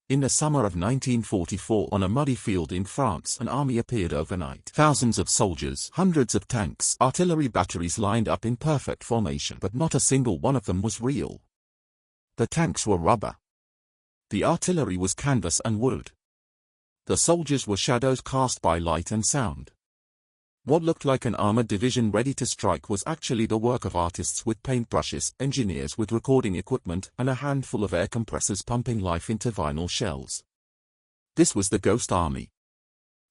In the summer of 1944, on a muddy field in France, an army appeared overnight. Thousands of soldiers, hundreds of tanks, artillery batteries lined up in perfect formation, but not a single one of them was real. The tanks were rubber. The artillery was canvas and wood. The soldiers were shadows cast by light and sound. What looked like an armored division ready to strike was actually the work of artists with paintbrushes, engineers with recording equipment, and a handful of air compressors pumping life into vinyl shells. This was the Ghost Army.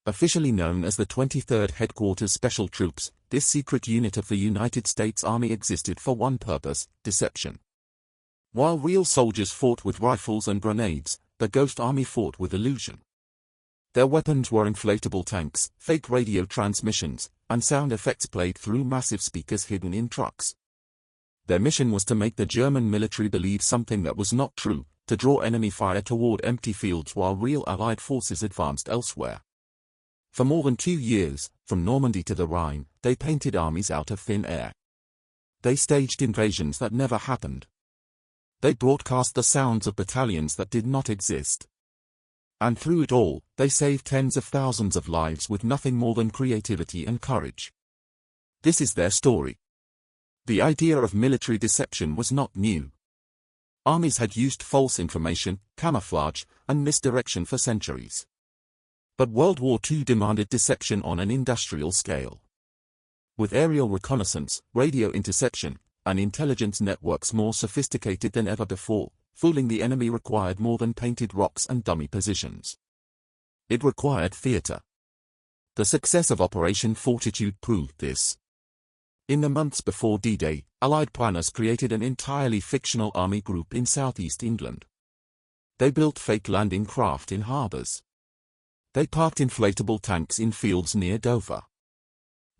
Officially known as the 23rd Headquarters Special Troops, this secret unit of the United States Army existed for one purpose: deception. While real soldiers fought with rifles and grenades, the Ghost Army fought with illusion. Their weapons were inflatable tanks, fake radio transmissions, and sound effects played through massive speakers hidden in trucks. Their mission was to make the German military believe something that was not true, to draw enemy fire toward empty fields while real Allied forces advanced elsewhere. For more than 2 years, from Normandy to the Rhine, they painted armies out of thin air. They staged invasions that never happened. They broadcast the sounds of battalions that did not exist. And through it all, they saved tens of thousands of lives with nothing more than creativity and courage. This is their story. The idea of military deception was not new. Armies had used false information, camouflage, and misdirection for centuries. But World War II demanded deception on an industrial scale. With aerial reconnaissance, radio interception, and intelligence networks more sophisticated than ever before, fooling the enemy required more than painted rocks and dummy positions. It required theater. The success of Operation Fortitude proved this. In the months before D-Day, Allied planners created an entirely fictional army group in southeast England. They built fake landing craft in harbors. They parked inflatable tanks in fields near Dover.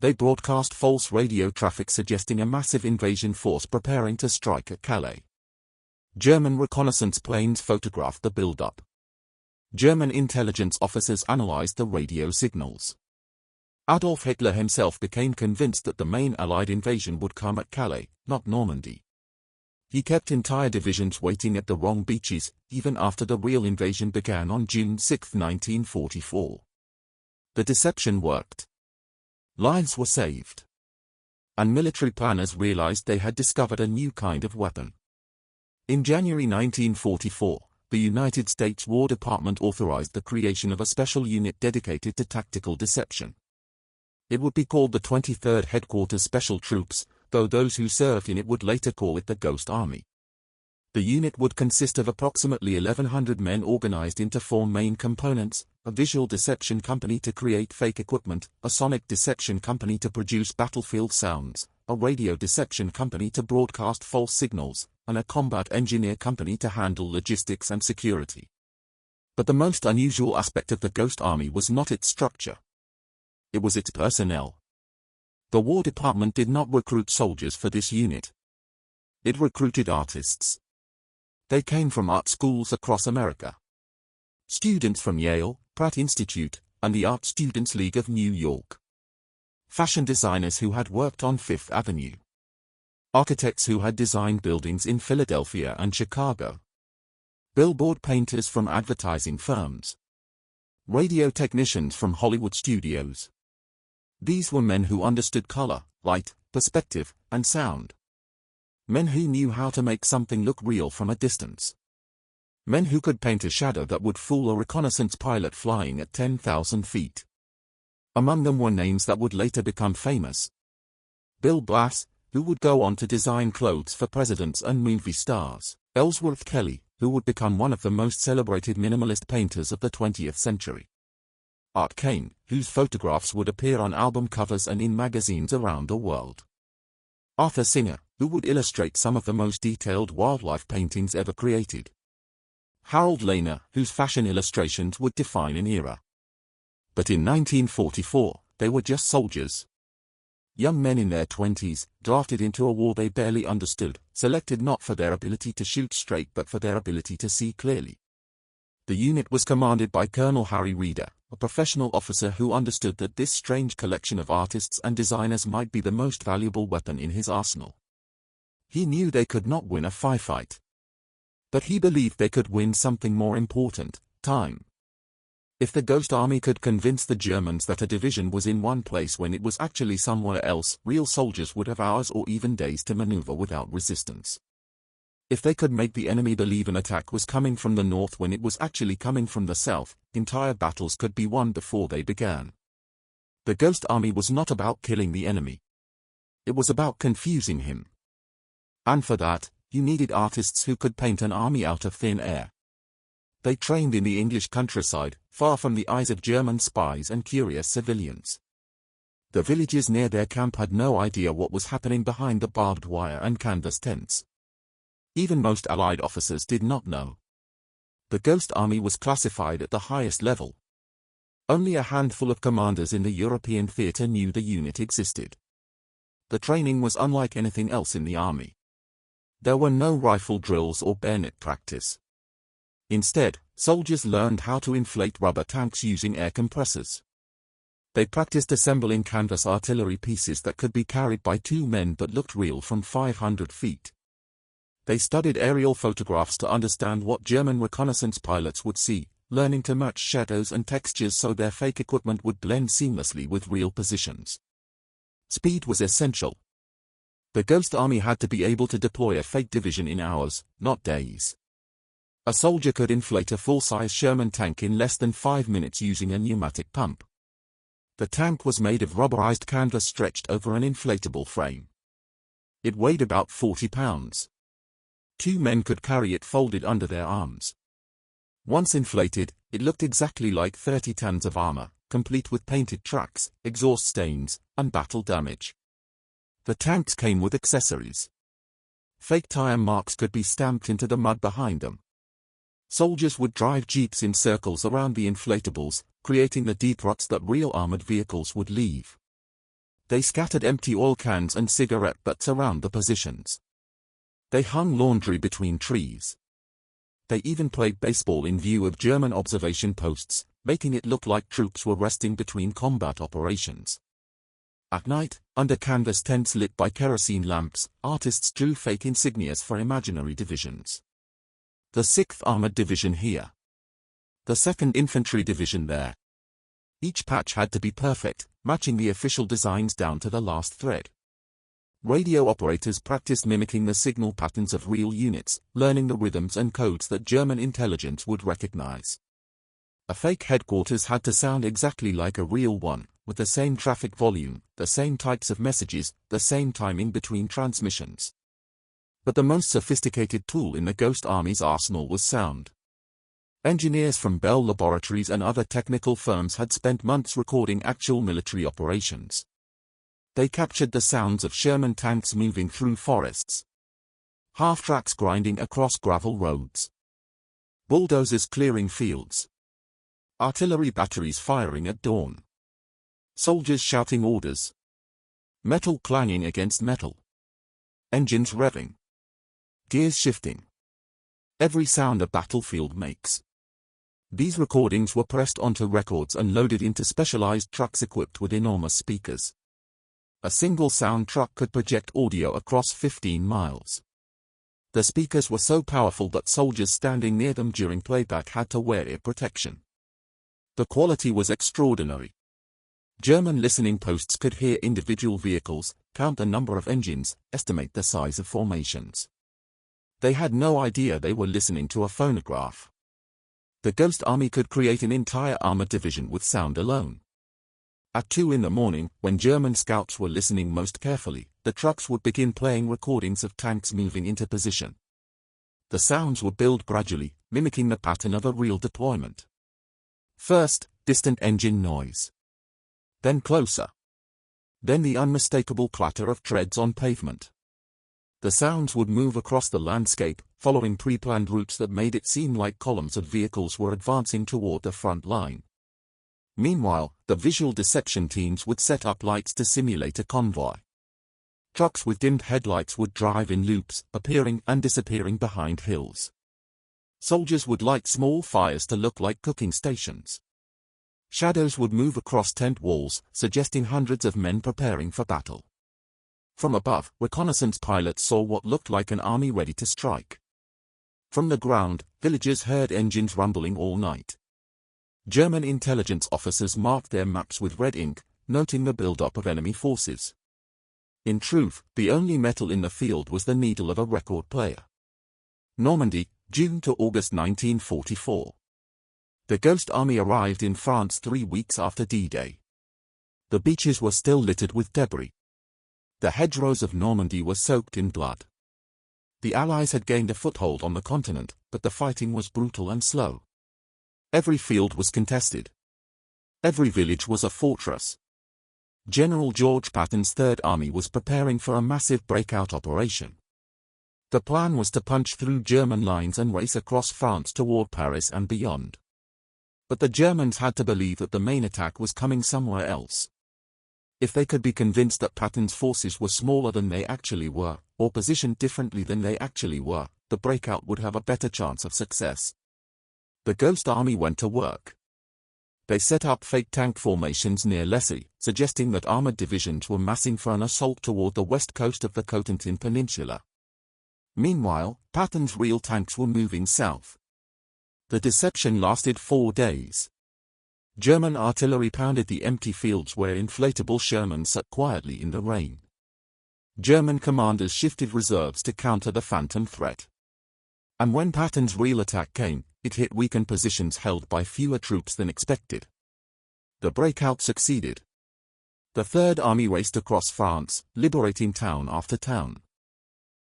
They broadcast false radio traffic suggesting a massive invasion force preparing to strike at Calais. German reconnaissance planes photographed the build-up. German intelligence officers analyzed the radio signals. Adolf Hitler himself became convinced that the main Allied invasion would come at Calais, not Normandy. He kept entire divisions waiting at the wrong beaches, even after the real invasion began on June 6, 1944. The deception worked. Lives were saved. And military planners realized they had discovered a new kind of weapon. In January 1944, the United States War Department authorized the creation of a special unit dedicated to tactical deception. It would be called the 23rd Headquarters Special Troops, though those who served in it would later call it the Ghost Army. The unit would consist of approximately 1,100 men organized into 4 main components: a visual deception company to create fake equipment, a sonic deception company to produce battlefield sounds, a radio deception company to broadcast false signals, and a combat engineer company to handle logistics and security. But the most unusual aspect of the Ghost Army was not its structure. It was its personnel. The War Department did not recruit soldiers for this unit. It recruited artists. They came from art schools across America. Students from Yale, Pratt Institute, and the Art Students League of New York. Fashion designers who had worked on Fifth Avenue. Architects who had designed buildings in Philadelphia and Chicago. Billboard painters from advertising firms. Radio technicians from Hollywood studios. These were men who understood color, light, perspective, and sound. Men who knew how to make something look real from a distance. Men who could paint a shadow that would fool a reconnaissance pilot flying at 10,000 feet. Among them were names that would later become famous. Bill Blass, who would go on to design clothes for presidents and movie stars. Ellsworth Kelly, who would become one of the most celebrated minimalist painters of the 20th century. Art Kane, whose photographs would appear on album covers and in magazines around the world. Arthur Singer, who would illustrate some of the most detailed wildlife paintings ever created. Harold Lehner, whose fashion illustrations would define an era. But in 1944, they were just soldiers. Young men in their 20s, drafted into a war they barely understood, selected not for their ability to shoot straight but for their ability to see clearly. The unit was commanded by Colonel Harry Reeder, a professional officer who understood that this strange collection of artists and designers might be the most valuable weapon in his arsenal. He knew they could not win a firefight. But he believed they could win something more important, time. If the Ghost Army could convince the Germans that a division was in one place when it was actually somewhere else, real soldiers would have hours or even days to maneuver without resistance. If they could make the enemy believe an attack was coming from the north when it was actually coming from the south, entire battles could be won before they began. The Ghost Army was not about killing the enemy. It was about confusing him. And for that, you needed artists who could paint an army out of thin air. They trained in the English countryside, far from the eyes of German spies and curious civilians. The villagers near their camp had no idea what was happening behind the barbed wire and canvas tents. Even most Allied officers did not know. The Ghost Army was classified at the highest level. Only a handful of commanders in the European theater knew the unit existed. The training was unlike anything else in the army. There were no rifle drills or bayonet practice. Instead, soldiers learned how to inflate rubber tanks using air compressors. They practiced assembling canvas artillery pieces that could be carried by 2 men but looked real from 500 feet. They studied aerial photographs to understand what German reconnaissance pilots would see, learning to match shadows and textures so their fake equipment would blend seamlessly with real positions. Speed was essential. The Ghost Army had to be able to deploy a fake division in hours, not days. A soldier could inflate a full-size Sherman tank in less than 5 minutes using a pneumatic pump. The tank was made of rubberized canvas stretched over an inflatable frame. It weighed about 40 pounds. 2 men could carry it folded under their arms. Once inflated, it looked exactly like 30 tons of armor, complete with painted tracks, exhaust stains, and battle damage. The tanks came with accessories. Fake tire marks could be stamped into the mud behind them. Soldiers would drive jeeps in circles around the inflatables, creating the deep ruts that real armored vehicles would leave. They scattered empty oil cans and cigarette butts around the positions. They hung laundry between trees. They even played baseball in view of German observation posts, making it look like troops were resting between combat operations. At night, under canvas tents lit by kerosene lamps, artists drew fake insignias for imaginary divisions. The 6th Armored Division here. The 2nd Infantry Division there. Each patch had to be perfect, matching the official designs down to the last thread. Radio operators practiced mimicking the signal patterns of real units, learning the rhythms and codes that German intelligence would recognize. A fake headquarters had to sound exactly like a real one, with the same traffic volume, the same types of messages, the same timing between transmissions. But the most sophisticated tool in the Ghost Army's arsenal was sound. Engineers from Bell Laboratories and other technical firms had spent months recording actual military operations. They captured the sounds of Sherman tanks moving through forests, half-tracks grinding across gravel roads, bulldozers clearing fields, artillery batteries firing at dawn, soldiers shouting orders, metal clanging against metal, engines revving, gears shifting. Every sound a battlefield makes. These recordings were pressed onto records and loaded into specialized trucks equipped with enormous speakers. A single sound truck could project audio across 15 miles. The speakers were so powerful that soldiers standing near them during playback had to wear ear protection. The quality was extraordinary. German listening posts could hear individual vehicles, count the number of engines, estimate the size of formations. They had no idea they were listening to a phonograph. The Ghost Army could create an entire armored division with sound alone. At 2 in the morning, when German scouts were listening most carefully, the trucks would begin playing recordings of tanks moving into position. The sounds would build gradually, mimicking the pattern of a real deployment. First, distant engine noise. Then closer. Then the unmistakable clatter of treads on pavement. The sounds would move across the landscape, following pre-planned routes that made it seem like columns of vehicles were advancing toward the front line. Meanwhile, the visual deception teams would set up lights to simulate a convoy. Trucks with dimmed headlights would drive in loops, appearing and disappearing behind hills. Soldiers would light small fires to look like cooking stations. Shadows would move across tent walls, suggesting hundreds of men preparing for battle. From above, reconnaissance pilots saw what looked like an army ready to strike. From the ground, villagers heard engines rumbling all night. German intelligence officers marked their maps with red ink, noting the build-up of enemy forces. In truth, the only metal in the field was the needle of a record player. Normandy, June to August 1944. The Ghost Army arrived in France 3 weeks after D-Day. The beaches were still littered with debris. The hedgerows of Normandy were soaked in blood. The Allies had gained a foothold on the continent, but the fighting was brutal and slow. Every field was contested. Every village was a fortress. General George Patton's Third Army was preparing for a massive breakout operation. The plan was to punch through German lines and race across France toward Paris and beyond. But the Germans had to believe that the main attack was coming somewhere else. If they could be convinced that Patton's forces were smaller than they actually were, or positioned differently than they actually were, the breakout would have a better chance of success. The Ghost Army went to work. They set up fake tank formations near Lessay, suggesting that armored divisions were massing for an assault toward the west coast of the Cotentin Peninsula. Meanwhile, Patton's real tanks were moving south. The deception lasted 4 days. German artillery pounded the empty fields where inflatable Sherman sat quietly in the rain. German commanders shifted reserves to counter the phantom threat. And when Patton's real attack came, it hit weakened positions held by fewer troops than expected. The breakout succeeded. The Third Army raced across France, liberating town after town.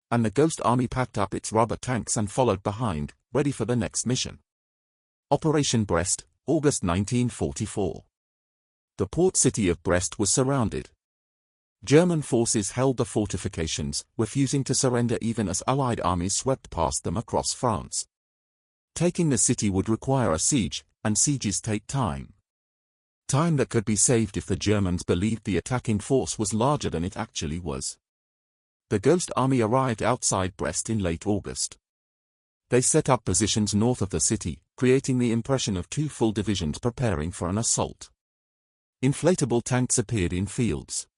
And the Ghost Army packed up its rubber tanks and followed behind, ready for the next mission. Operation Brest, August 1944. The port city of Brest was surrounded. German forces held the fortifications, refusing to surrender even as Allied armies swept past them across France. Taking the city would require a siege, and sieges take time. Time that could be saved if the Germans believed the attacking force was larger than it actually was. The Ghost Army arrived outside Brest in late August. They set up positions north of the city, creating the impression of 2 full divisions preparing for an assault. Inflatable tanks appeared in fields.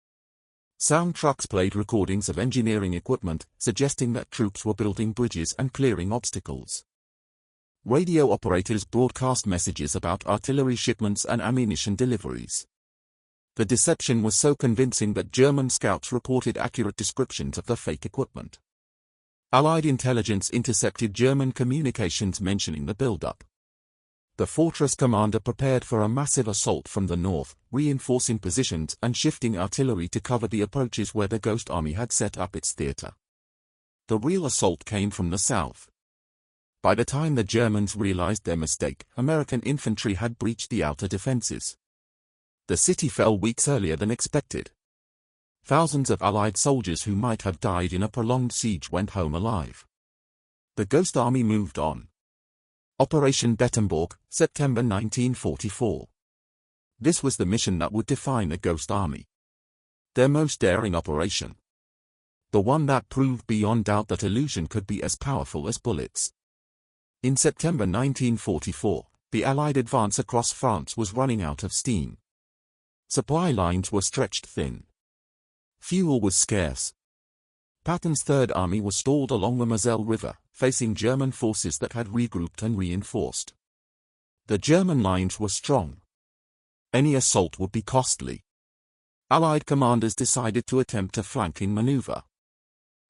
Sound trucks played recordings of engineering equipment, suggesting that troops were building bridges and clearing obstacles. Radio operators broadcast messages about artillery shipments and ammunition deliveries. The deception was so convincing that German scouts reported accurate descriptions of the fake equipment. Allied intelligence intercepted German communications mentioning the buildup. The fortress commander prepared for a massive assault from the north, reinforcing positions and shifting artillery to cover the approaches where the Ghost Army had set up its theater. The real assault came from the south. By the time the Germans realized their mistake, American infantry had breached the outer defenses. The city fell weeks earlier than expected. Thousands of Allied soldiers who might have died in a prolonged siege went home alive. The Ghost Army moved on. Operation Bettemborg, September 1944. This was the mission that would define the Ghost Army. Their most daring operation. The one that proved beyond doubt that illusion could be as powerful as bullets. In September 1944, the Allied advance across France was running out of steam. Supply lines were stretched thin. Fuel was scarce. Patton's Third Army was stalled along the Moselle River, facing German forces that had regrouped and reinforced. The German lines were strong. Any assault would be costly. Allied commanders decided to attempt a flanking maneuver.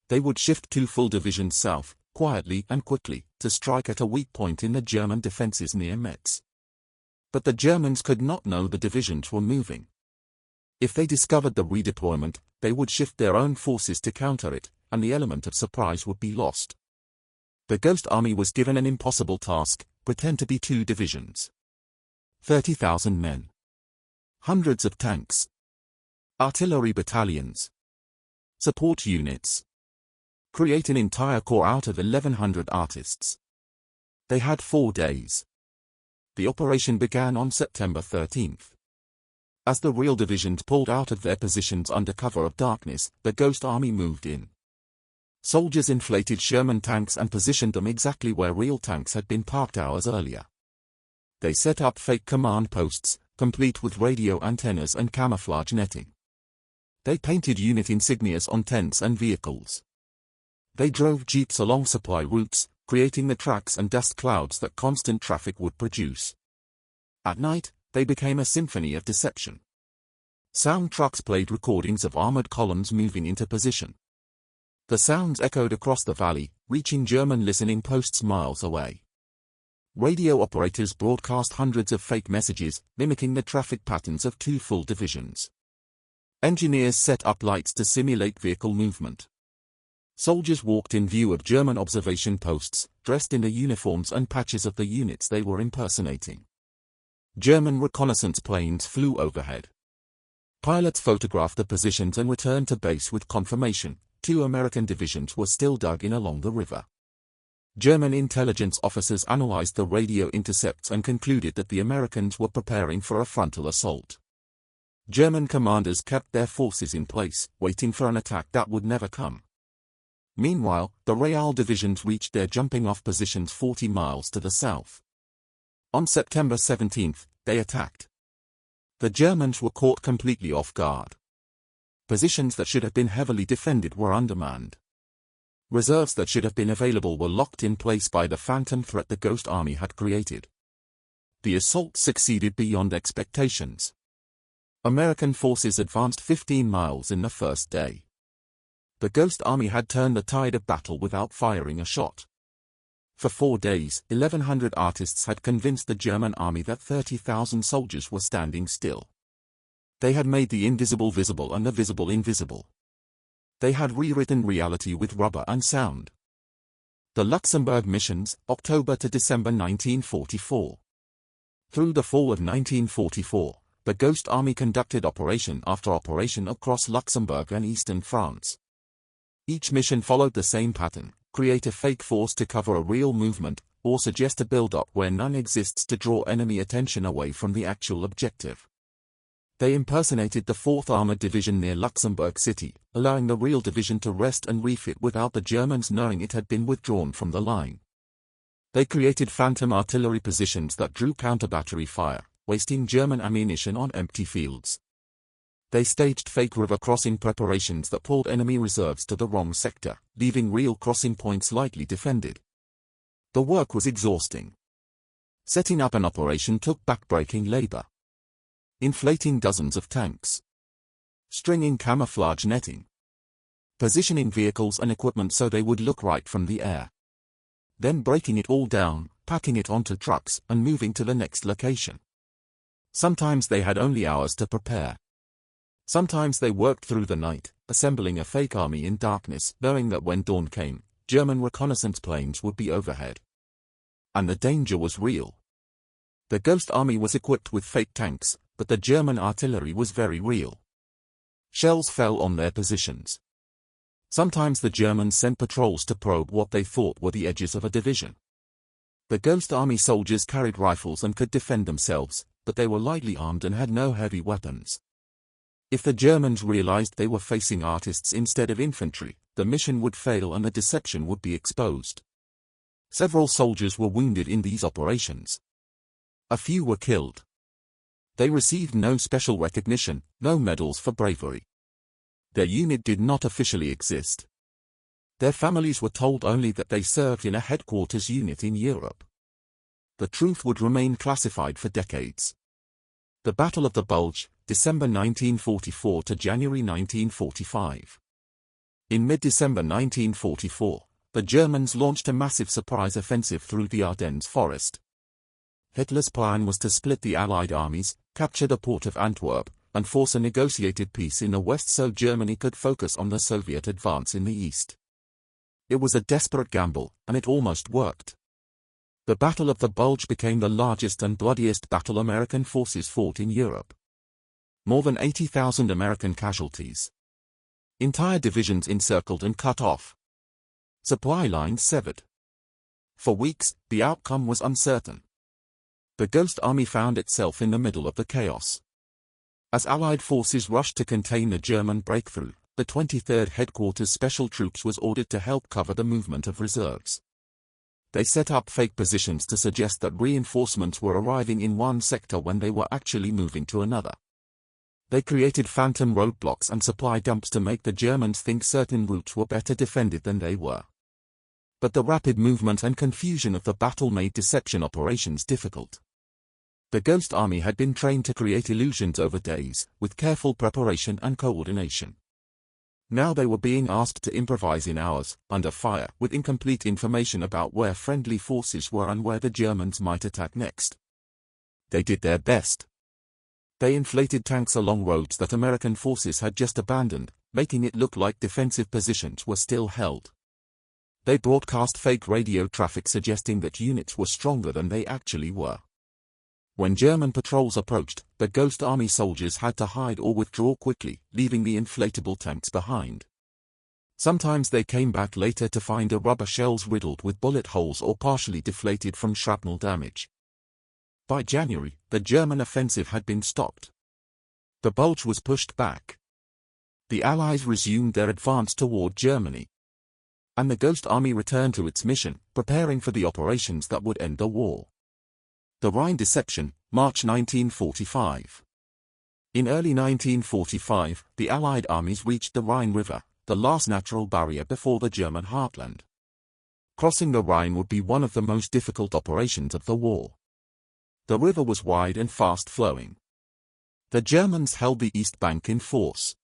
They would shift 2 full divisions south, quietly and quickly, to strike at a weak point in the German defenses near Metz. But the Germans could not know the divisions were moving. If they discovered the redeployment, they would shift their own forces to counter it, and the element of surprise would be lost. The Ghost Army was given an impossible task: pretend to be 2 divisions. 30,000 men. Hundreds of tanks. Artillery battalions. Support units. Create an entire corps out of 1,100 artists. They had 4 days. The operation began on September 13th. As the real divisions pulled out of their positions under cover of darkness, the Ghost Army moved in. Soldiers inflated Sherman tanks and positioned them exactly where real tanks had been parked hours earlier. They set up fake command posts, complete with radio antennas and camouflage netting. They painted unit insignias on tents and vehicles. They drove jeeps along supply routes, creating the tracks and dust clouds that constant traffic would produce. At night, they became a symphony of deception. Sound trucks played recordings of armored columns moving into position. The sounds echoed across the valley, reaching German listening posts miles away. Radio operators broadcast hundreds of fake messages, mimicking the traffic patterns of two full divisions. Engineers set up lights to simulate vehicle movement. Soldiers walked in view of German observation posts, dressed in the uniforms and patches of the units they were impersonating. German reconnaissance planes flew overhead. Pilots photographed the positions and returned to base with confirmation. 2 American divisions were still dug in along the river. German intelligence officers analyzed the radio intercepts and concluded that the Americans were preparing for a frontal assault. German commanders kept their forces in place, waiting for an attack that would never come. Meanwhile, the Real divisions reached their jumping-off positions 40 miles to the south. On September 17, they attacked. The Germans were caught completely off guard. Positions that should have been heavily defended were undermanned. Reserves that should have been available were locked in place by the phantom threat the Ghost Army had created. The assault succeeded beyond expectations. American forces advanced 15 miles in the first day. The Ghost Army had turned the tide of battle without firing a shot. For 4 days, 1,100 artists had convinced the German army that 30,000 soldiers were standing still. They had made the invisible visible and the visible invisible. They had rewritten reality with rubber and sound. The Luxembourg missions, October to December 1944. Through the fall of 1944, the Ghost Army conducted operation after operation across Luxembourg and eastern France. Each mission followed the same pattern: create a fake force to cover a real movement, or suggest a build-up where none exists to draw enemy attention away from the actual objective. They impersonated the 4th Armored Division near Luxembourg City, allowing the real division to rest and refit without the Germans knowing it had been withdrawn from the line. They created phantom artillery positions that drew counter-battery fire, wasting German ammunition on empty fields. They staged fake river crossing preparations that pulled enemy reserves to the wrong sector, leaving real crossing points lightly defended. The work was exhausting. Setting up an operation took back-breaking labor. Inflating dozens of tanks. Stringing camouflage netting. Positioning vehicles and equipment so they would look right from the air. Then breaking it all down, packing it onto trucks, and moving to the next location. Sometimes they had only hours to prepare. Sometimes they worked through the night, assembling a fake army in darkness, knowing that when dawn came, German reconnaissance planes would be overhead. And the danger was real. The Ghost Army was equipped with fake tanks, but the German artillery was very real. Shells fell on their positions. Sometimes the Germans sent patrols to probe what they thought were the edges of a division. The Ghost Army soldiers carried rifles and could defend themselves, but they were lightly armed and had no heavy weapons. If the Germans realized they were facing artists instead of infantry, the mission would fail and the deception would be exposed. Several soldiers were wounded in these operations. A few were killed. They received no special recognition, no medals for bravery. Their unit did not officially exist. Their families were told only that they served in a headquarters unit in Europe. The truth would remain classified for decades. The Battle of the Bulge, December 1944 to January 1945. In mid-December 1944, the Germans launched a massive surprise offensive through the Ardennes forest. Hitler's plan was to split the Allied armies, capture the port of Antwerp, and force a negotiated peace in the west so Germany could focus on the Soviet advance in the east. It was a desperate gamble, and it almost worked. The Battle of the Bulge became the largest and bloodiest battle American forces fought in Europe. More than 80,000 American casualties. Entire divisions encircled and cut off. Supply lines severed. For weeks, the outcome was uncertain. The Ghost Army found itself in the middle of the chaos. As Allied forces rushed to contain the German breakthrough, the 23rd Headquarters Special Troops was ordered to help cover the movement of reserves. They set up fake positions to suggest that reinforcements were arriving in one sector when they were actually moving to another. They created phantom roadblocks and supply dumps to make the Germans think certain routes were better defended than they were. But the rapid movement and confusion of the battle made deception operations difficult. The Ghost Army had been trained to create illusions over days, with careful preparation and coordination. Now they were being asked to improvise in hours, under fire, with incomplete information about where friendly forces were and where the Germans might attack next. They did their best. They inflated tanks along roads that American forces had just abandoned, making it look like defensive positions were still held. They broadcast fake radio traffic suggesting that units were stronger than they actually were. When German patrols approached, the Ghost Army soldiers had to hide or withdraw quickly, leaving the inflatable tanks behind. Sometimes they came back later to find the rubber shells riddled with bullet holes or partially deflated from shrapnel damage. By January, the German offensive had been stopped. The Bulge was pushed back. The Allies resumed their advance toward Germany. And the Ghost Army returned to its mission, preparing for the operations that would end the war. The Rhine Deception, March 1945. In early 1945, the Allied armies reached the Rhine River, the last natural barrier before the German heartland. Crossing the Rhine would be one of the most difficult operations of the war. The river was wide and fast-flowing. The Germans held the east bank in force.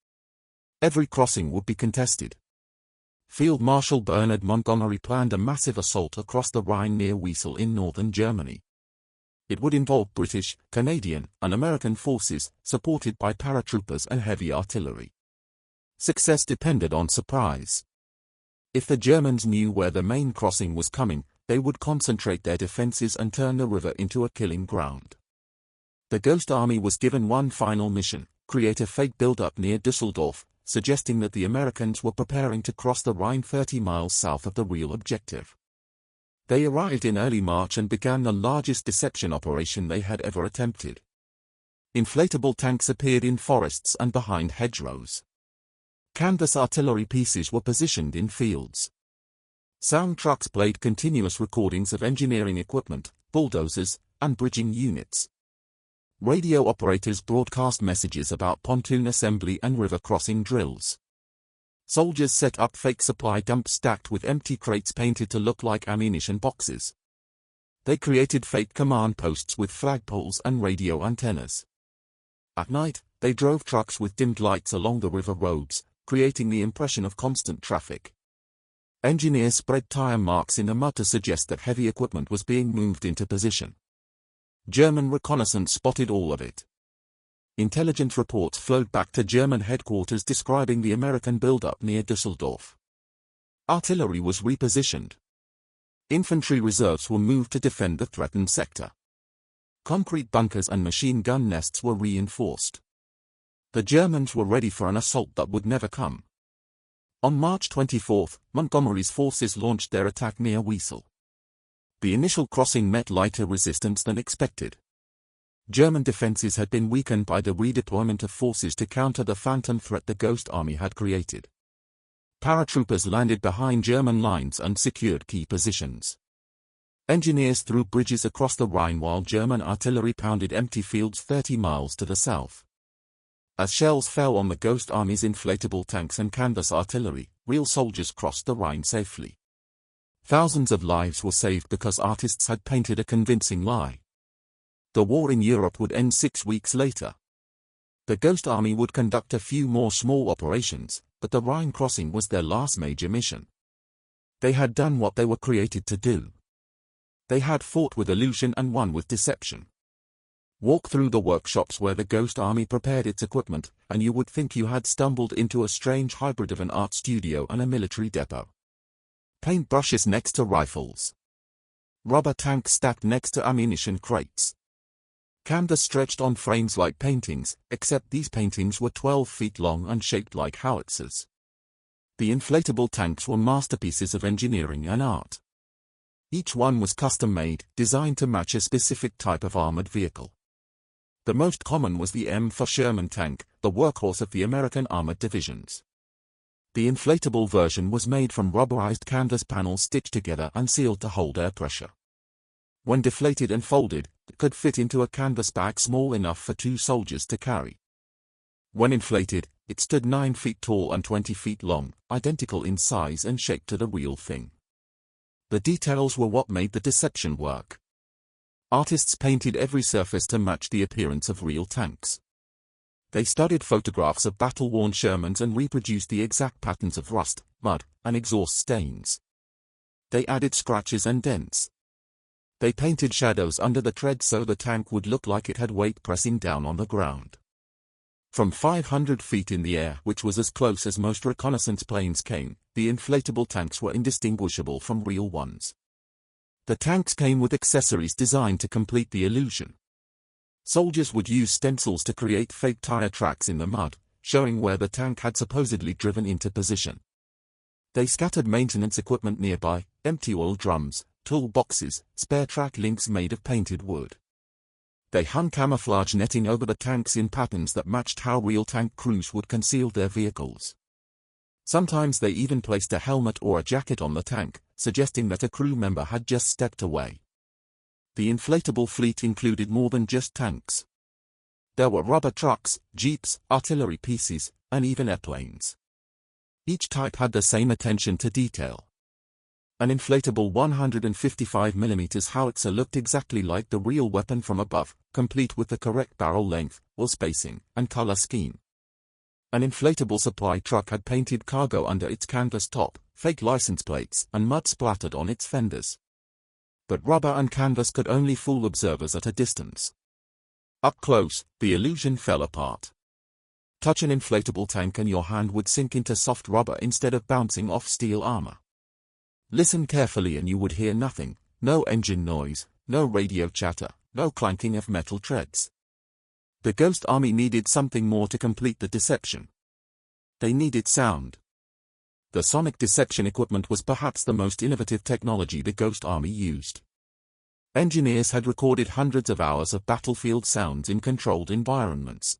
Every crossing would be contested. Field Marshal Bernard Montgomery planned a massive assault across the Rhine near Wesel in northern Germany. It would involve British, Canadian, and American forces, supported by paratroopers and heavy artillery. Success depended on surprise. If the Germans knew where the main crossing was coming, they would concentrate their defenses and turn the river into a killing ground. The Ghost Army was given one final mission: create a fake build-up near Düsseldorf, suggesting that the Americans were preparing to cross the Rhine 30 miles south of the real objective. They arrived in early March and began the largest deception operation they had ever attempted. Inflatable tanks appeared in forests and behind hedgerows. Canvas artillery pieces were positioned in fields. Sound trucks played continuous recordings of engineering equipment, bulldozers, and bridging units. Radio operators broadcast messages about pontoon assembly and river crossing drills. Soldiers set up fake supply dumps stacked with empty crates painted to look like ammunition boxes. They created fake command posts with flagpoles and radio antennas. At night, they drove trucks with dimmed lights along the river roads, creating the impression of constant traffic. Engineers spread tire marks in the mud to suggest that heavy equipment was being moved into position. German reconnaissance spotted all of it. Intelligence reports flowed back to German headquarters describing the American buildup near Düsseldorf. Artillery was repositioned. Infantry reserves were moved to defend the threatened sector. Concrete bunkers and machine gun nests were reinforced. The Germans were ready for an assault that would never come. On March 24, Montgomery's forces launched their attack near Wesel. The initial crossing met lighter resistance than expected. German defenses had been weakened by the redeployment of forces to counter the phantom threat the Ghost Army had created. Paratroopers landed behind German lines and secured key positions. Engineers threw bridges across the Rhine while German artillery pounded empty fields 30 miles to the south. As shells fell on the Ghost Army's inflatable tanks and canvas artillery, real soldiers crossed the Rhine safely. Thousands of lives were saved because artists had painted a convincing lie. The war in Europe would end 6 weeks later. The Ghost Army would conduct a few more small operations, but the Rhine crossing was their last major mission. They had done what they were created to do. They had fought with illusion and won with deception. Walk through the workshops where the Ghost Army prepared its equipment, and you would think you had stumbled into a strange hybrid of an art studio and a military depot. Paintbrushes next to rifles. Rubber tanks stacked next to ammunition crates. Canvas stretched on frames like paintings, except these paintings were 12 feet long and shaped like howitzers. The inflatable tanks were masterpieces of engineering and art. Each one was custom-made, designed to match a specific type of armored vehicle. The most common was the M4 Sherman tank, the workhorse of the American armored divisions. The inflatable version was made from rubberized canvas panels stitched together and sealed to hold air pressure. When deflated and folded, it could fit into a canvas bag small enough for 2 soldiers to carry. When inflated, it stood 9 feet tall and 20 feet long, identical in size and shape to the real thing. The details were what made the deception work. Artists painted every surface to match the appearance of real tanks. They studied photographs of battle-worn Shermans and reproduced the exact patterns of rust, mud, and exhaust stains. They added scratches and dents. They painted shadows under the treads so the tank would look like it had weight pressing down on the ground. From 500 feet in the air, which was as close as most reconnaissance planes came, the inflatable tanks were indistinguishable from real ones. The tanks came with accessories designed to complete the illusion. Soldiers would use stencils to create fake tire tracks in the mud, showing where the tank had supposedly driven into position. They scattered maintenance equipment nearby, empty oil drums, tool boxes, spare track links made of painted wood. They hung camouflage netting over the tanks in patterns that matched how real tank crews would conceal their vehicles. Sometimes they even placed a helmet or a jacket on the tank, suggesting that a crew member had just stepped away. The inflatable fleet included more than just tanks. There were rubber trucks, jeeps, artillery pieces, and even airplanes. Each type had the same attention to detail. An inflatable 155mm howitzer looked exactly like the real weapon from above, complete with the correct barrel length, wheel spacing, and color scheme. An inflatable supply truck had painted cargo under its canvas top, fake license plates, and mud splattered on its fenders. But rubber and canvas could only fool observers at a distance. Up close, the illusion fell apart. Touch an inflatable tank and your hand would sink into soft rubber instead of bouncing off steel armor. Listen carefully and you would hear nothing, no engine noise, no radio chatter, no clanking of metal treads. The Ghost Army needed something more to complete the deception. They needed sound. The sonic deception equipment was perhaps the most innovative technology the Ghost Army used. Engineers had recorded hundreds of hours of battlefield sounds in controlled environments.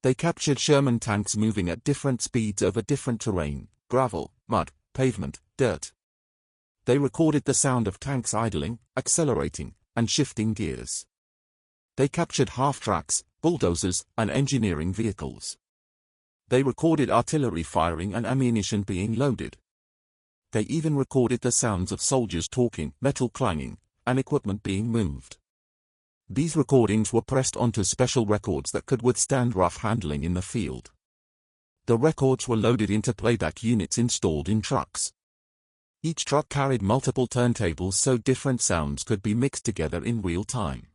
They captured Sherman tanks moving at different speeds over different terrain, gravel, mud, pavement, dirt. They recorded the sound of tanks idling, accelerating, and shifting gears. They captured half-tracks, bulldozers, and engineering vehicles. They recorded artillery firing and ammunition being loaded. They even recorded the sounds of soldiers talking, metal clanging, and equipment being moved. These recordings were pressed onto special records that could withstand rough handling in the field. The records were loaded into playback units installed in trucks. Each truck carried multiple turntables so different sounds could be mixed together in real time.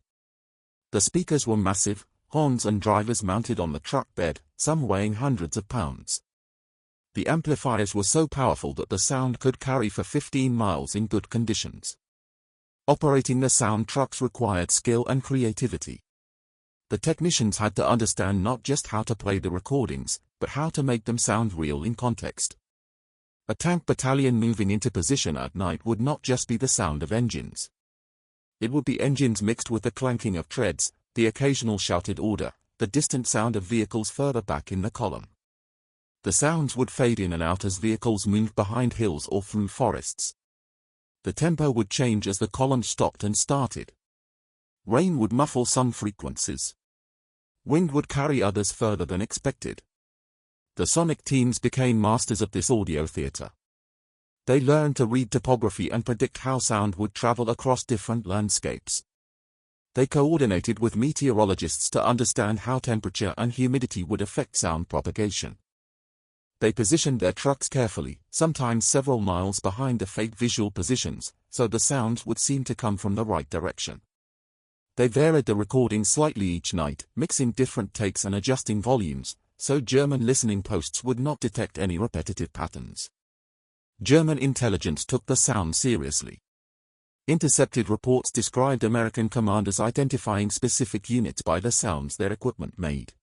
The speakers were massive, horns and drivers mounted on the truck bed, some weighing hundreds of pounds. The amplifiers were so powerful that the sound could carry for 15 miles in good conditions. Operating the sound trucks required skill and creativity. The technicians had to understand not just how to play the recordings, but how to make them sound real in context. A tank battalion moving into position at night would not just be the sound of engines. It would be engines mixed with the clanking of treads, the occasional shouted order, the distant sound of vehicles further back in the column. The sounds would fade in and out as vehicles moved behind hills or through forests. The tempo would change as the column stopped and started. Rain would muffle some frequencies. Wind would carry others further than expected. The sonic teams became masters of this audio theater. They learned to read topography and predict how sound would travel across different landscapes. They coordinated with meteorologists to understand how temperature and humidity would affect sound propagation. They positioned their trucks carefully, sometimes several miles behind the fake visual positions, so the sounds would seem to come from the right direction. They varied the recording slightly each night, mixing different takes and adjusting volumes, so German listening posts would not detect any repetitive patterns. German intelligence took the sound seriously. Intercepted reports described American commanders identifying specific units by the sounds their equipment made.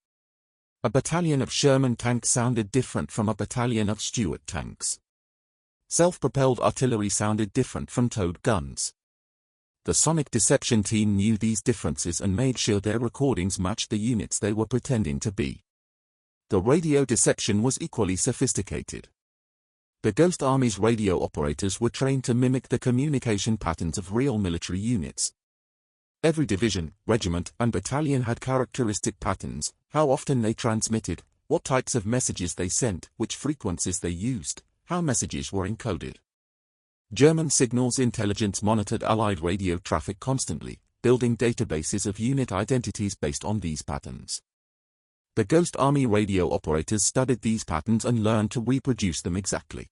A battalion of Sherman tanks sounded different from a battalion of Stuart tanks. Self-propelled artillery sounded different from towed guns. The sonic deception team knew these differences and made sure their recordings matched the units they were pretending to be. The radio deception was equally sophisticated. The Ghost Army's radio operators were trained to mimic the communication patterns of real military units. Every division, regiment, and battalion had characteristic patterns, how often they transmitted, what types of messages they sent, which frequencies they used, how messages were encoded. German signals intelligence monitored Allied radio traffic constantly, building databases of unit identities based on these patterns. The Ghost Army radio operators studied these patterns and learned to reproduce them exactly.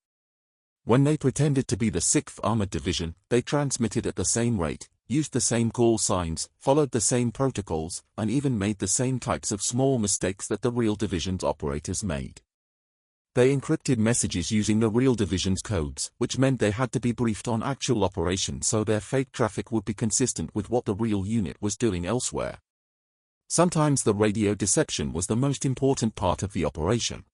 When they pretended to be the 6th Armored Division, they transmitted at the same rate, used the same call signs, followed the same protocols, and even made the same types of small mistakes that the real division's operators made. They encrypted messages using the real division's codes, which meant they had to be briefed on actual operations so their fake traffic would be consistent with what the real unit was doing elsewhere. Sometimes the radio deception was the most important part of the operation.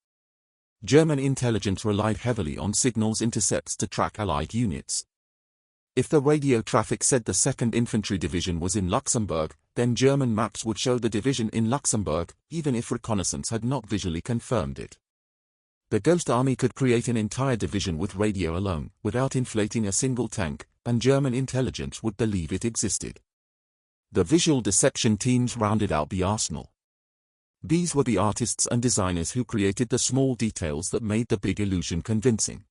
German intelligence relied heavily on signals intercepts to track Allied units. If the radio traffic said the 2nd Infantry Division was in Luxembourg, then German maps would show the division in Luxembourg, even if reconnaissance had not visually confirmed it. The Ghost Army could create an entire division with radio alone, without inflating a single tank, and German intelligence would believe it existed. The visual deception teams rounded out the arsenal. These were the artists and designers who created the small details that made the big illusion convincing.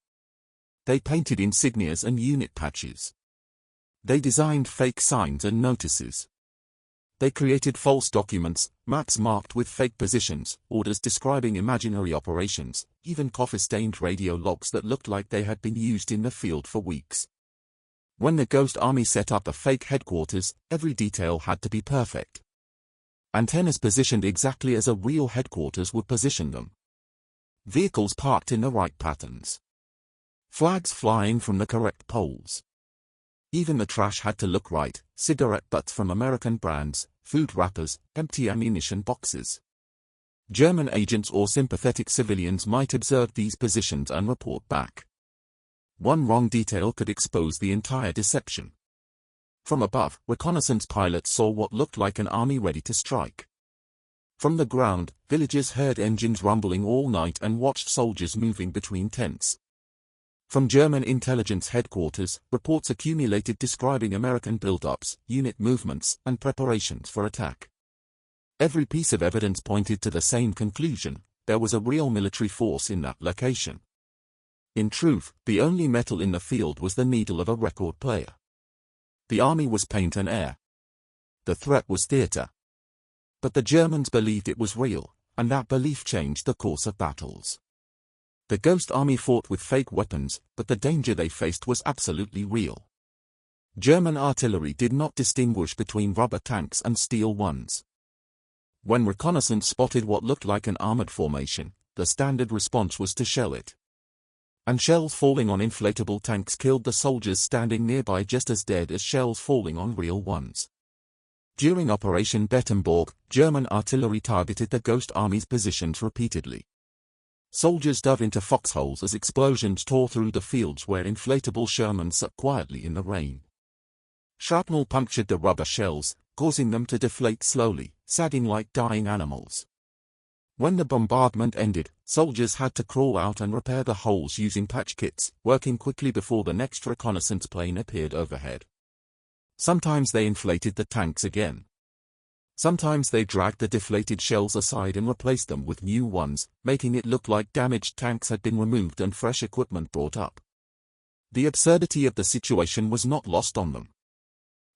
They painted insignias and unit patches. They designed fake signs and notices. They created false documents, maps marked with fake positions, orders describing imaginary operations, even coffee-stained radio logs that looked like they had been used in the field for weeks. When the Ghost Army set up a fake headquarters, every detail had to be perfect. Antennas positioned exactly as a real headquarters would position them. Vehicles parked in the right patterns. Flags flying from the correct poles. Even the trash had to look right, cigarette butts from American brands, food wrappers, empty ammunition boxes. German agents or sympathetic civilians might observe these positions and report back. One wrong detail could expose the entire deception. From above, reconnaissance pilots saw what looked like an army ready to strike. From the ground, villagers heard engines rumbling all night and watched soldiers moving between tents. From German intelligence headquarters, reports accumulated describing American build-ups, unit movements, and preparations for attack. Every piece of evidence pointed to the same conclusion: there was a real military force in that location. In truth, the only metal in the field was the needle of a record player. The army was paint and air. The threat was theater. But the Germans believed it was real, and that belief changed the course of battles. The Ghost Army fought with fake weapons, but the danger they faced was absolutely real. German artillery did not distinguish between rubber tanks and steel ones. When reconnaissance spotted what looked like an armored formation, the standard response was to shell it. And shells falling on inflatable tanks killed the soldiers standing nearby just as dead as shells falling on real ones. During Operation Bettemborg, German artillery targeted the Ghost Army's positions repeatedly. Soldiers dove into foxholes as explosions tore through the fields where inflatable Sherman sat quietly in the rain. Shrapnel punctured the rubber shells, causing them to deflate slowly, sagging like dying animals. When the bombardment ended, soldiers had to crawl out and repair the holes using patch kits, working quickly before the next reconnaissance plane appeared overhead. Sometimes they inflated the tanks again. Sometimes they dragged the deflated shells aside and replaced them with new ones, making it look like damaged tanks had been removed and fresh equipment brought up. The absurdity of the situation was not lost on them.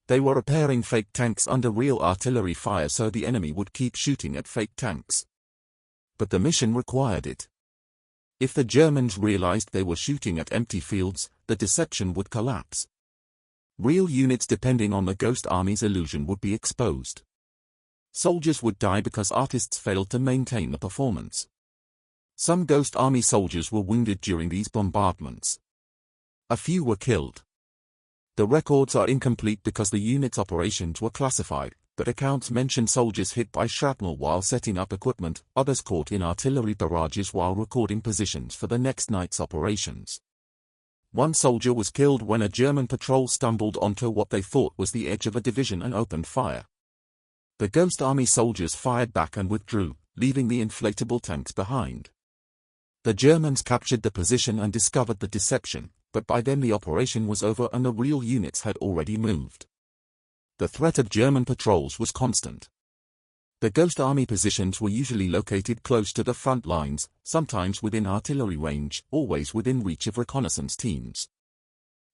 They were repairing fake tanks under real artillery fire so the enemy would keep shooting at fake tanks. But the mission required it. If the Germans realized they were shooting at empty fields, the deception would collapse. Real units depending on the Ghost Army's illusion would be exposed. Soldiers would die because artists failed to maintain the performance. Some Ghost Army soldiers were wounded during these bombardments. A few were killed. The records are incomplete because the unit's operations were classified, but accounts mention soldiers hit by shrapnel while setting up equipment, others caught in artillery barrages while recording positions for the next night's operations. One soldier was killed when a German patrol stumbled onto what they thought was the edge of a division and opened fire. The Ghost Army soldiers fired back and withdrew, leaving the inflatable tanks behind. The Germans captured the position and discovered the deception, but by then the operation was over and the real units had already moved. The threat of German patrols was constant. The Ghost Army positions were usually located close to the front lines, sometimes within artillery range, always within reach of reconnaissance teams.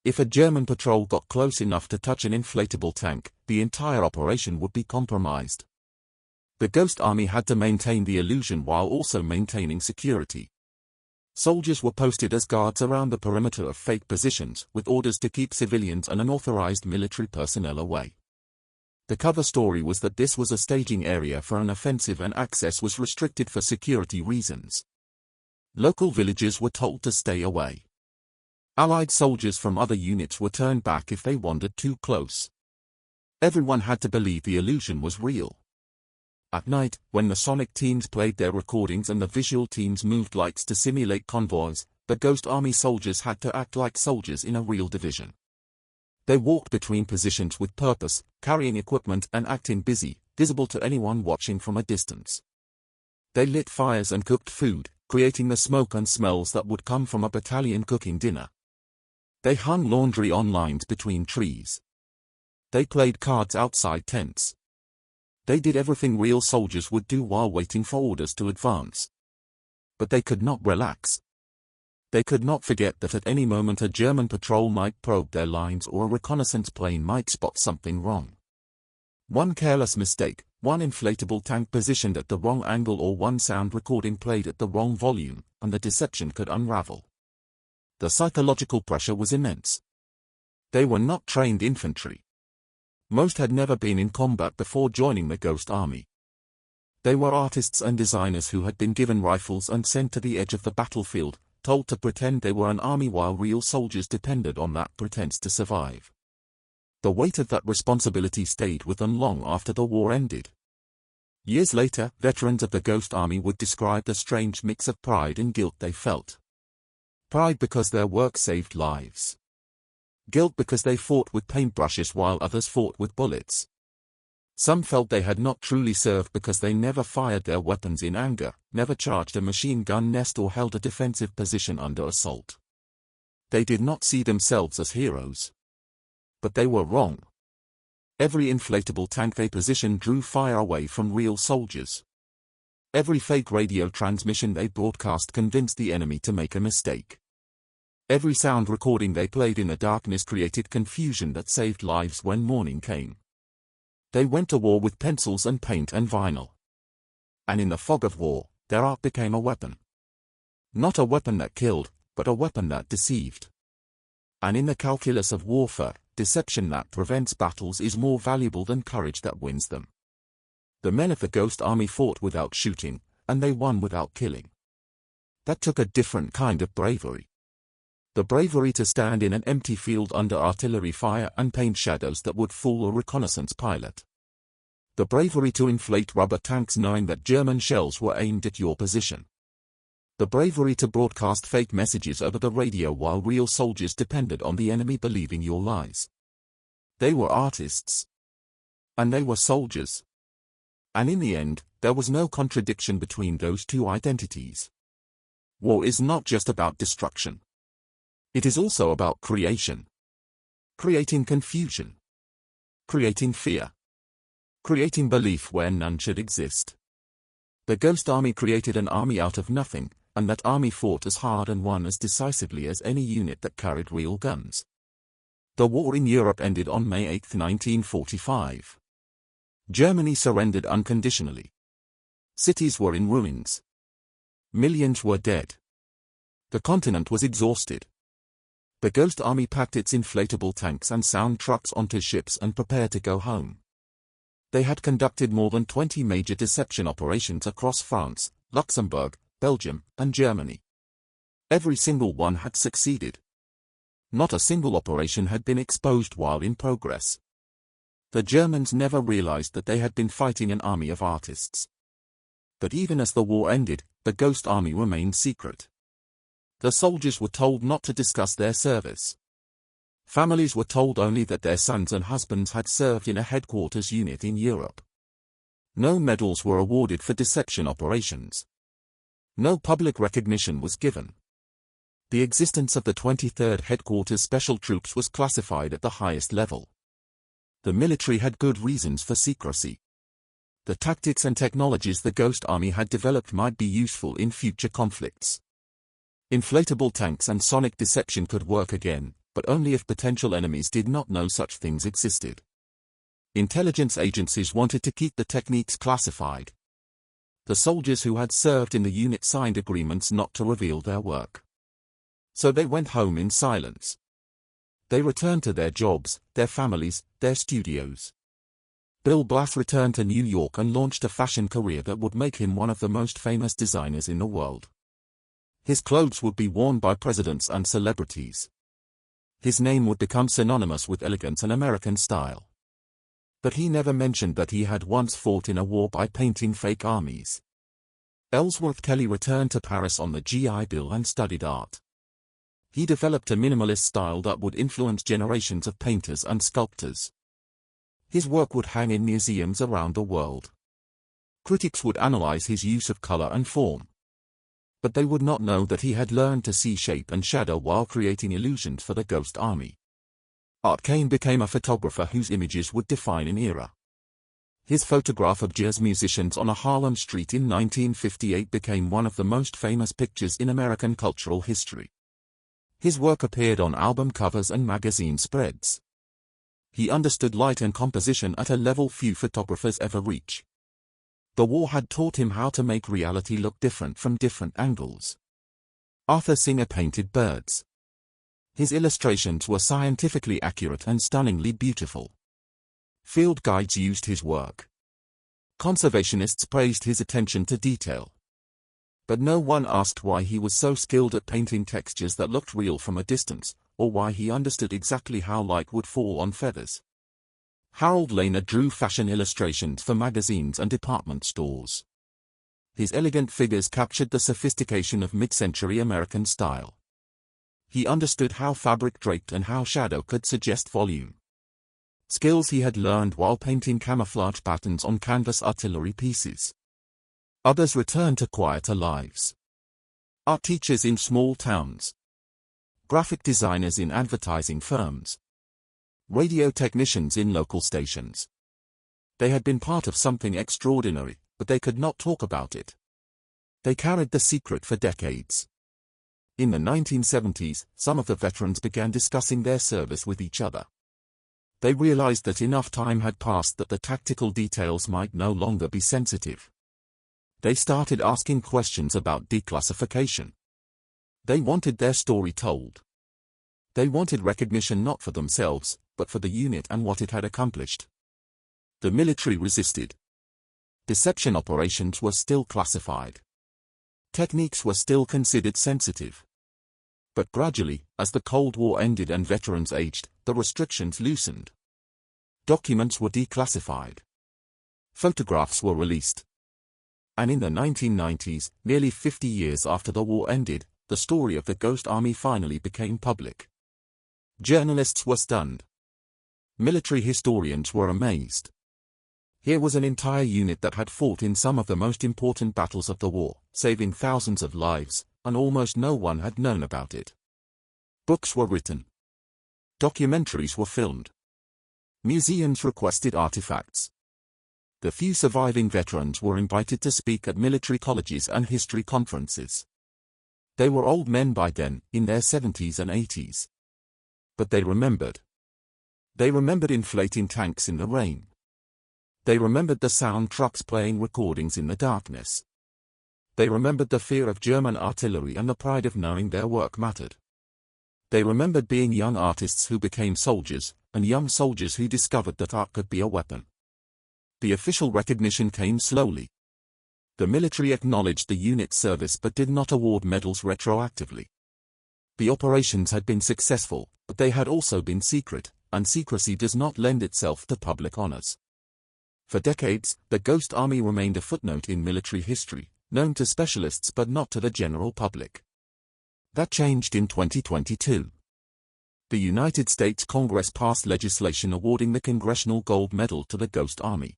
If a German patrol got close enough to touch an inflatable tank, the entire operation would be compromised. The Ghost Army had to maintain the illusion while also maintaining security. Soldiers were posted as guards around the perimeter of fake positions, with orders to keep civilians and unauthorized military personnel away. The cover story was that this was a staging area for an offensive and access was restricted for security reasons. Local villagers were told to stay away. Allied soldiers from other units were turned back if they wandered too close. Everyone had to believe the illusion was real. At night, when the sonic teams played their recordings and the visual teams moved lights to simulate convoys, the Ghost Army soldiers had to act like soldiers in a real division. They walked between positions with purpose, carrying equipment and acting busy, visible to anyone watching from a distance. They lit fires and cooked food, creating the smoke and smells that would come from a battalion cooking dinner. They hung laundry on lines between trees. They played cards outside tents. They did everything real soldiers would do while waiting for orders to advance. But they could not relax. They could not forget that at any moment a German patrol might probe their lines or a reconnaissance plane might spot something wrong. One careless mistake, one inflatable tank positioned at the wrong angle or one sound recording played at the wrong volume, and the deception could unravel. The psychological pressure was immense. They were not trained infantry. Most had never been in combat before joining the Ghost Army. They were artists and designers who had been given rifles and sent to the edge of the battlefield, told to pretend they were an army while real soldiers depended on that pretense to survive. The weight of that responsibility stayed with them long after the war ended. Years later, veterans of the Ghost Army would describe the strange mix of pride and guilt they felt. Pride because their work saved lives. Guilt because they fought with paintbrushes while others fought with bullets. Some felt they had not truly served because they never fired their weapons in anger, never charged a machine gun nest or held a defensive position under assault. They did not see themselves as heroes. But they were wrong. Every inflatable tank they positioned drew fire away from real soldiers. Every fake radio transmission they broadcast convinced the enemy to make a mistake. Every sound recording they played in the darkness created confusion that saved lives when morning came. They went to war with pencils and paint and vinyl. And in the fog of war, their art became a weapon. Not a weapon that killed, but a weapon that deceived. And in the calculus of warfare, deception that prevents battles is more valuable than courage that wins them. The men of the Ghost Army fought without shooting, and they won without killing. That took a different kind of bravery. The bravery to stand in an empty field under artillery fire and paint shadows that would fool a reconnaissance pilot. The bravery to inflate rubber tanks knowing that German shells were aimed at your position. The bravery to broadcast fake messages over the radio while real soldiers depended on the enemy believing your lies. They were artists. And they were soldiers. And in the end, there was no contradiction between those two identities. War is not just about destruction. It is also about creation. Creating confusion. Creating fear. Creating belief where none should exist. The Ghost Army created an army out of nothing, and that army fought as hard and won as decisively as any unit that carried real guns. The war in Europe ended on May 8, 1945. Germany surrendered unconditionally. Cities were in ruins. Millions were dead. The continent was exhausted. The Ghost Army packed its inflatable tanks and sound trucks onto ships and prepared to go home. They had conducted more than 20 major deception operations across France, Luxembourg, Belgium, and Germany. Every single one had succeeded. Not a single operation had been exposed while in progress. The Germans never realized that they had been fighting an army of artists. But even as the war ended, the Ghost Army remained secret. The soldiers were told not to discuss their service. Families were told only that their sons and husbands had served in a headquarters unit in Europe. No medals were awarded for deception operations. No public recognition was given. The existence of the 23rd Headquarters Special Troops was classified at the highest level. The military had good reasons for secrecy. The tactics and technologies the Ghost Army had developed might be useful in future conflicts. Inflatable tanks and sonic deception could work again, but only if potential enemies did not know such things existed. Intelligence agencies wanted to keep the techniques classified. The soldiers who had served in the unit signed agreements not to reveal their work. So they went home in silence. They returned to their jobs, their families, their studios. Bill Blass returned to New York and launched a fashion career that would make him one of the most famous designers in the world. His clothes would be worn by presidents and celebrities. His name would become synonymous with elegance and American style. But he never mentioned that he had once fought in a war by painting fake armies. Ellsworth Kelly returned to Paris on the GI Bill and studied art. He developed a minimalist style that would influence generations of painters and sculptors. His work would hang in museums around the world. Critics would analyze his use of color and form. But they would not know that he had learned to see shape and shadow while creating illusions for the Ghost Army. Art Kane became a photographer whose images would define an era. His photograph of jazz musicians on a Harlem street in 1958 became one of the most famous pictures in American cultural history. His work appeared on album covers and magazine spreads. He understood light and composition at a level few photographers ever reach. The war had taught him how to make reality look different from different angles. Arthur Singer painted birds. His illustrations were scientifically accurate and stunningly beautiful. Field guides used his work. Conservationists praised his attention to detail. But no one asked why he was so skilled at painting textures that looked real from a distance, or why he understood exactly how light would fall on feathers. Harold Lehner drew fashion illustrations for magazines and department stores. His elegant figures captured the sophistication of mid-century American style. He understood how fabric draped and how shadow could suggest volume. Skills he had learned while painting camouflage patterns on canvas artillery pieces. Others returned to quieter lives. Art teachers in small towns. Graphic designers in advertising firms. Radio technicians in local stations. They had been part of something extraordinary, but they could not talk about it. They carried the secret for decades. In the 1970s, some of the veterans began discussing their service with each other. They realized that enough time had passed that the tactical details might no longer be sensitive. They started asking questions about declassification. They wanted their story told. They wanted recognition not for themselves, but for the unit and what it had accomplished. The military resisted. Deception operations were still classified. Techniques were still considered sensitive. But gradually, as the Cold War ended and veterans aged, the restrictions loosened. Documents were declassified. Photographs were released. And in the 1990s, nearly 50 years after the war ended, the story of the Ghost Army finally became public. Journalists were stunned. Military historians were amazed. Here was an entire unit that had fought in some of the most important battles of the war, saving thousands of lives, and almost no one had known about it. Books were written. Documentaries were filmed. Museums requested artifacts. The few surviving veterans were invited to speak at military colleges and history conferences. They were old men by then, in their 70s and 80s. But they remembered. They remembered inflating tanks in the rain. They remembered the sound trucks playing recordings in the darkness. They remembered the fear of German artillery and the pride of knowing their work mattered. They remembered being young artists who became soldiers, and young soldiers who discovered that art could be a weapon. The official recognition came slowly. The military acknowledged the unit's service but did not award medals retroactively. The operations had been successful, but they had also been secret, and secrecy does not lend itself to public honors. For decades, the Ghost Army remained a footnote in military history, known to specialists but not to the general public. That changed in 2022. The United States Congress passed legislation awarding the Congressional Gold Medal to the Ghost Army.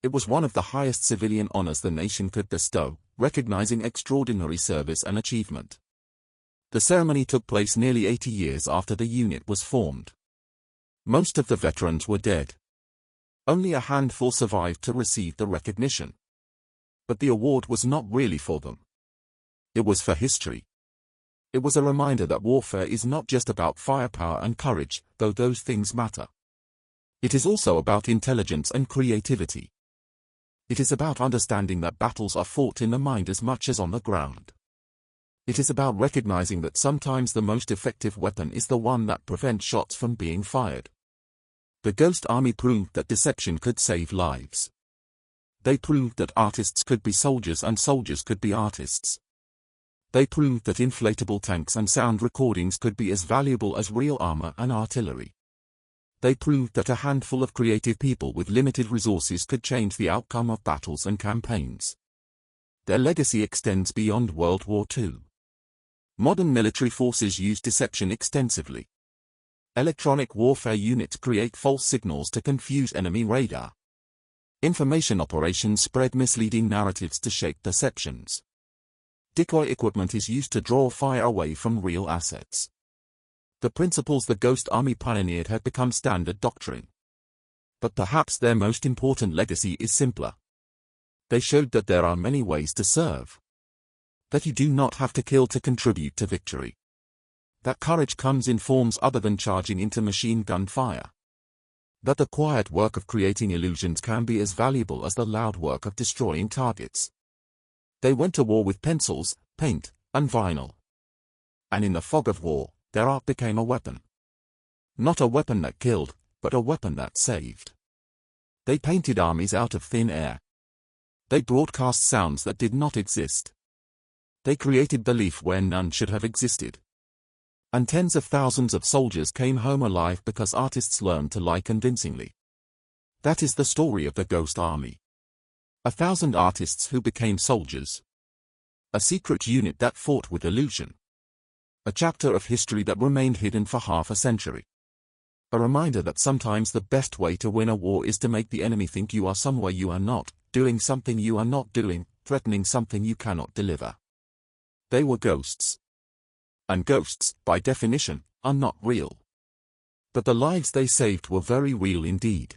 It was one of the highest civilian honors the nation could bestow, recognizing extraordinary service and achievement. The ceremony took place nearly 80 years after the unit was formed. Most of the veterans were dead. Only a handful survived to receive the recognition. But the award was not really for them. It was for history. It was a reminder that warfare is not just about firepower and courage, though those things matter. It is also about intelligence and creativity. It is about understanding that battles are fought in the mind as much as on the ground. It is about recognizing that sometimes the most effective weapon is the one that prevents shots from being fired. The Ghost Army proved that deception could save lives. They proved that artists could be soldiers and soldiers could be artists. They proved that inflatable tanks and sound recordings could be as valuable as real armor and artillery. They proved that a handful of creative people with limited resources could change the outcome of battles and campaigns. Their legacy extends beyond World War II. Modern military forces use deception extensively. Electronic warfare units create false signals to confuse enemy radar. Information operations spread misleading narratives to shape perceptions. Decoy equipment is used to draw fire away from real assets. The principles the Ghost Army pioneered have become standard doctrine. But perhaps their most important legacy is simpler. They showed that there are many ways to serve. That you do not have to kill to contribute to victory. That courage comes in forms other than charging into machine gun fire. That the quiet work of creating illusions can be as valuable as the loud work of destroying targets. They went to war with pencils, paint, and vinyl. And in the fog of war, their art became a weapon. Not a weapon that killed, but a weapon that saved. They painted armies out of thin air. They broadcast sounds that did not exist. They created belief where none should have existed. And tens of thousands of soldiers came home alive because artists learned to lie convincingly. That is the story of the Ghost Army. 1,000 artists who became soldiers. A secret unit that fought with illusion. A chapter of history that remained hidden for half a century. A reminder that sometimes the best way to win a war is to make the enemy think you are somewhere you are not, doing something you are not doing, threatening something you cannot deliver. They were ghosts. And ghosts, by definition, are not real. But the lives they saved were very real indeed.